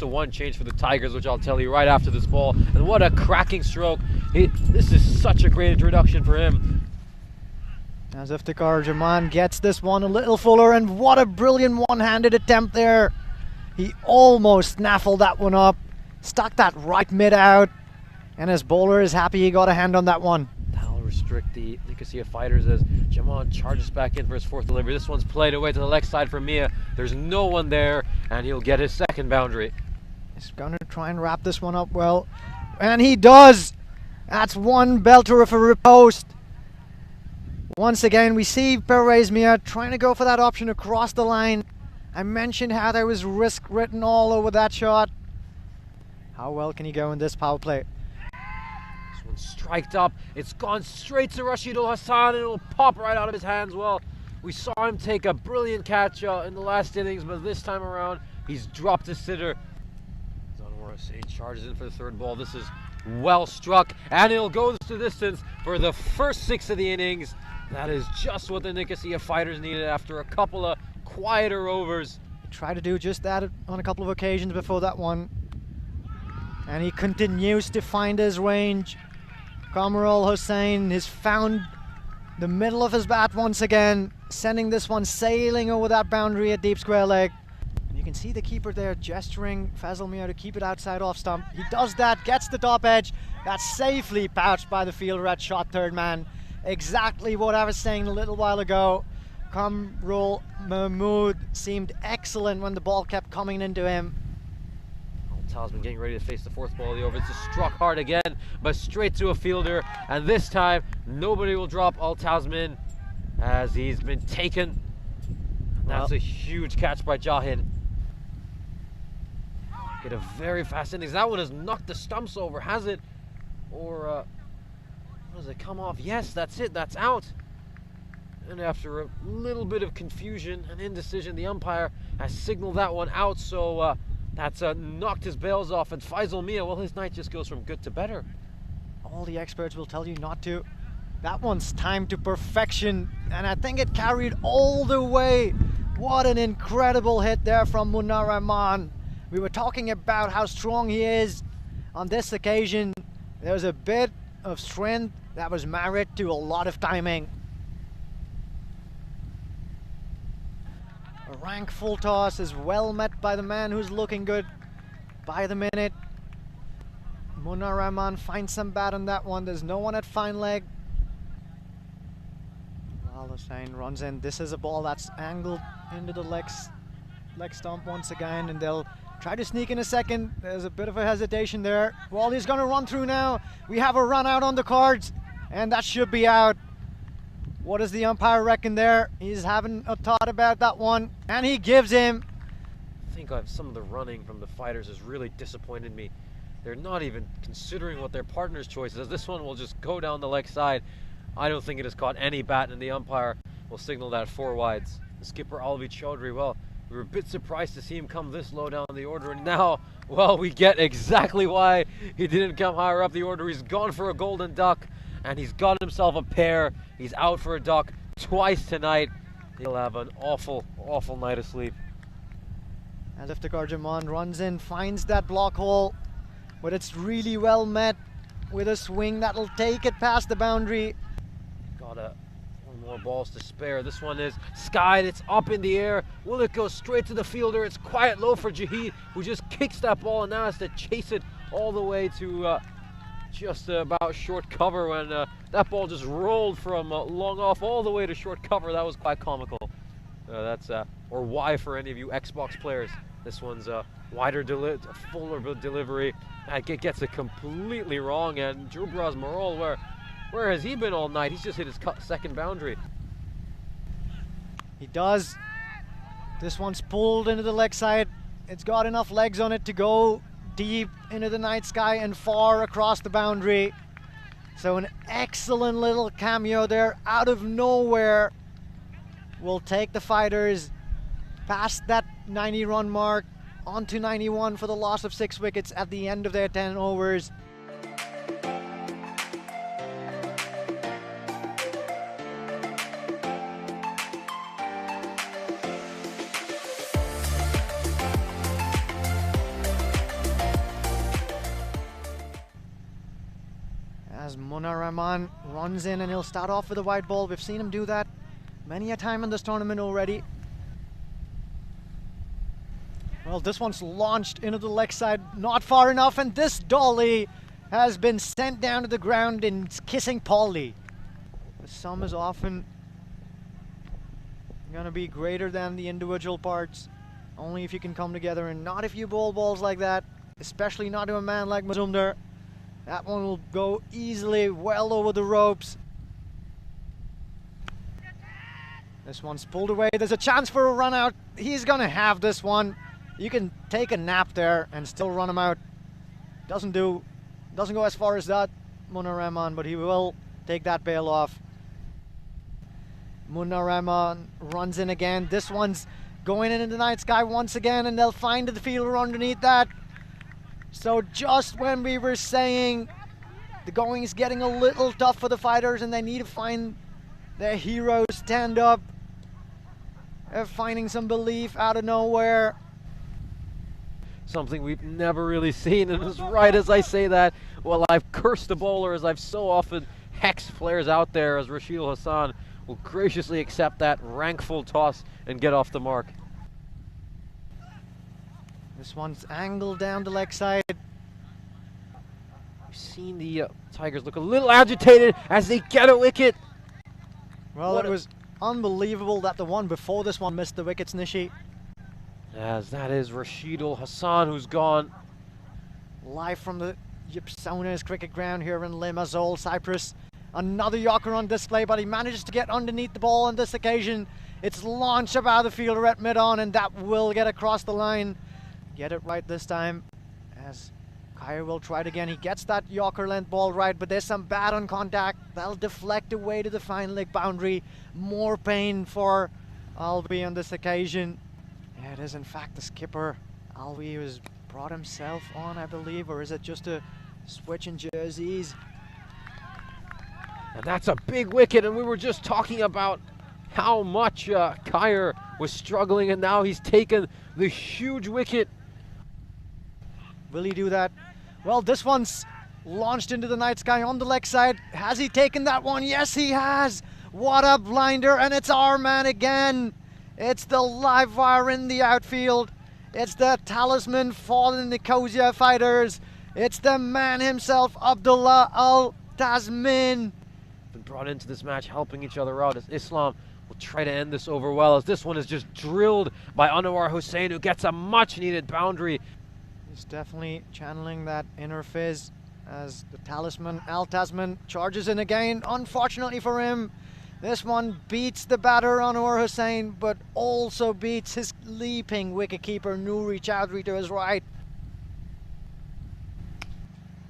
to 1 change for the Tigers, which I'll tell you right after this ball. And what a cracking stroke. This is such a great introduction for him. As if Iftikhar Jaman gets this one a little fuller, and what a brilliant one-handed attempt there. He almost snaffled that one up, stuck that right mid out, and his bowler is happy he got a hand on that one. That'll restrict the Nicosia fighters as Jaman charges back in for his 4th delivery. This one's played away to the leg side for Mia. There's no one there, and he'll get his 2nd boundary. He's gonna try and wrap this one up well, and he does. That's one belter of a riposte. Once again, we see Perez Mia trying to go for that option across the line. I mentioned how there was risk written all over that shot. How well can he go in this power play? This one's striked up. It's gone straight to Rashidul Hassan, and it'll pop right out of his hands. Well, we saw him take a brilliant catch in the last innings, but this time around, he's dropped his sitter. Zanwar Hussain charges in for the 3rd ball. This is well struck, and he'll go the distance for the first 6 of the innings. That is just what the Nicosia fighters needed after a couple of quieter overs. He tried to do just that on a couple of occasions before that one, and he continues to find his range. Kamarul Hussain has found the middle of his bat once again, sending this one sailing over that boundary at deep square leg. And you can see the keeper there gesturing Faisal Mia to keep it outside off stump. He does that, gets the top edge. That's safely pouched by the fielder at shot 3rd man. Exactly what I was saying a little while ago. Kamrul Mahmood seemed excellent when the ball kept coming into him. Tasman getting ready to face the 4th ball of the over. It's struck hard again, but straight to a fielder. And this time, nobody will drop Al Tasman as he's been taken. That's a huge catch by Jahin. Get a very fast innings. That one has knocked the stumps over, has it? Or does it come off? Yes, that's it. That's out. And after a little bit of confusion and indecision, the umpire has signaled that one out. So that's knocked his bails off. And Faisal Mia, well, his night just goes from good to better. All the experts will tell you not to. That one's timed to perfection, and I think it carried all the way. What an incredible hit there from Munnar Rahman. We were talking about how strong he is. On this occasion, there was a bit of strength that was married to a lot of timing. A rank full toss is well met by the man who's looking good by the minute. Munnar Rahman finds some bat on that one. There's no one at fine leg. Al Hussain runs in. This is a ball that's angled into the leg stump once again, and they'll try to sneak in a second. There's a bit of a hesitation there. Well, he's going to run through now. We have a run out on the cards, and that should be out. What does the umpire reckon there? He's having a thought about that one, and he gives him. I think some of the running from the fighters has really disappointed me. They're not even considering what their partner's choice is. This one will just go down the leg side. I don't think it has caught any bat, and the umpire will signal that 4 wides. The skipper, Alvi Chaudhry, well, we were a bit surprised to see him come this low down the order, and now, well, we get exactly why he didn't come higher up the order. He's gone for a golden duck, and he's got himself a pair. He's out for a duck twice tonight. He'll have an awful, awful night of sleep. As Iftikhar Jaman runs in, finds that block hole, but it's really well met with a swing that'll take it past the boundary. Got one more balls to spare. This one is skied. It's up in the air. Will it go straight to the fielder? It's quiet low for Jahid, who just kicks that ball and now has to chase it all the way to just about short cover when that ball just rolled from long off all the way to short cover. That was quite comical. That's or why for any of you Xbox players. This one's a wider, fuller delivery. It gets it completely wrong, and Jubraz Marol, where has he been all night? He's just hit his second boundary. He does. This one's pulled into the leg side. It's got enough legs on it to go deep into the night sky and far across the boundary. So an excellent little cameo there out of nowhere will take the fighters past that 90-run mark onto 91 for the loss of 6 wickets at the end of their 10 overs. As Munna Rahman runs in and he'll start off with a wide ball. We've seen him do that many a time in this tournament already. Well, this one's launched into the leg side, not far enough, and this dolly has been sent down to the ground and it's kissing Paulie. The sum is often gonna be greater than the individual parts, only if you can come together, and not if you bowl balls like that, especially not to a man like Mazumdar. That one will go easily well over the ropes. This one's pulled away. There's a chance for a run out. He's gonna have this one. You can take a nap there and still run him out. Doesn't go as far as that, Munna Rahman, but he will take that bail off. Munna Rahman runs in again. This one's going into the night sky once again, and they'll find the fielder underneath that. So just when we were saying the going is getting a little tough for the fighters and they need to find their hero stand up, they're finding some belief out of nowhere. Something we've never really seen, and as right as I say that, well, I've cursed the bowler as I've so often hexed flares out there, as Rashidul Hassan will graciously accept that rankful toss and get off the mark. This one's angled down the leg side. We've seen the Tigers look a little agitated as they get a wicket. Well, it was unbelievable that the one before this one missed the wickets, Nishi. As that is Rashidul Hassan who's gone. Live from the Gibsonas cricket ground here in Limassol, Cyprus. Another Yorker on display, but he manages to get underneath the ball on this occasion. It's launched about the fielder at mid-on, and that will get across the line. Get it right this time, as Kyer will try it again. He gets that Yorker length ball right, but there's some bad on contact. That'll deflect away to the fine leg boundary. More pain for Alvi on this occasion. Yeah, it is in fact the skipper. Alvi has brought himself on, I believe, or is it just a switch in jerseys? And that's a big wicket, and we were just talking about how much Kyer was struggling, and now he's taken the huge wicket. Will he do that? Well, this one's launched into the night sky on the leg side. Has he taken that one? Yes, he has. What a blinder, and it's our man again. It's the live wire in the outfield. It's the talisman for the Nicosia fighters. It's the man himself, Abdullah Al-Tasmin. Been brought into this match helping each other out as Islam will try to end this over well, as this one is just drilled by Anwar Hussain, who gets a much needed boundary. He's definitely channeling that inner fizz as the talisman Al-Tasmin charges in again. Unfortunately for him, this one beats the batter Anwar Hussain, but also beats his leaping wicketkeeper Nouri Chowdhury to his right.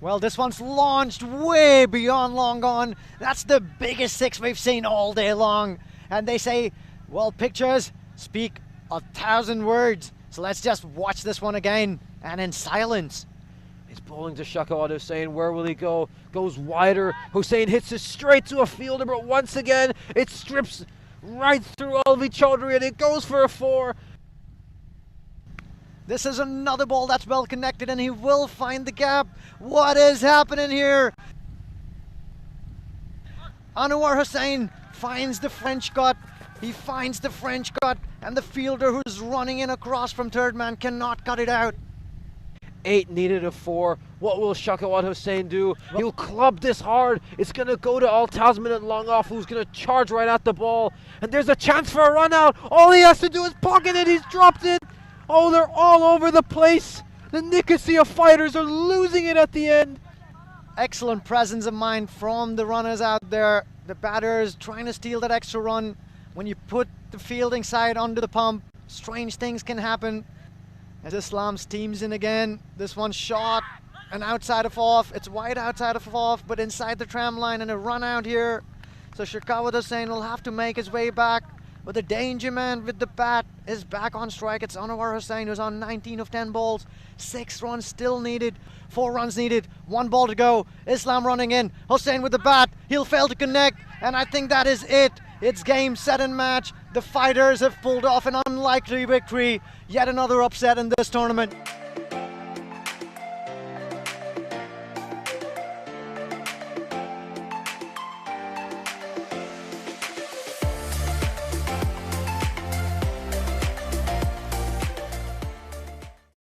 Well, this one's launched way beyond long gone. That's the biggest six we've seen all day long. And they say, well, pictures speak 1,000 words. So let's just watch this one again, and in silence. He's bowling to Shakawat Hussain. Where will he go? Goes wider. Hussain hits it straight to a fielder, but once again, it strips right through Alvi Chowdhury, and it goes for a 4. This is another ball that's well connected, and he will find the gap. What is happening here? Anwar Hussain finds the French cut. He finds the French cut, and the fielder who's running in across from third man cannot cut it out. 8 needed a 4. What will Shakawat Hussain do? He'll club this hard. It's going to go to Al-Tasmin at long off, who's going to charge right at the ball. And there's a chance for a run out. All he has to do is pocket it. He's dropped it. Oh, they're all over the place. The Nicosia fighters are losing it at the end. Excellent presence of mind from the runners out there. The batters trying to steal that extra run. When you put the fielding side under the pump, strange things can happen. As Islam's teams in again. This one's shot and outside of off. It's wide outside of off, but inside the tram line, and a run out here. So Shakawat Hussain will have to make his way back. But the danger man with the bat is back on strike. It's Anwar Hussain, who's on 19 of 10 balls. 6 runs still needed. 4 runs needed. 1 ball to go. Islam running in. Hussain with the bat. He'll fail to connect. And I think that is it. It's game, set and match. The fighters have pulled off an unlikely victory. Yet another upset in this tournament.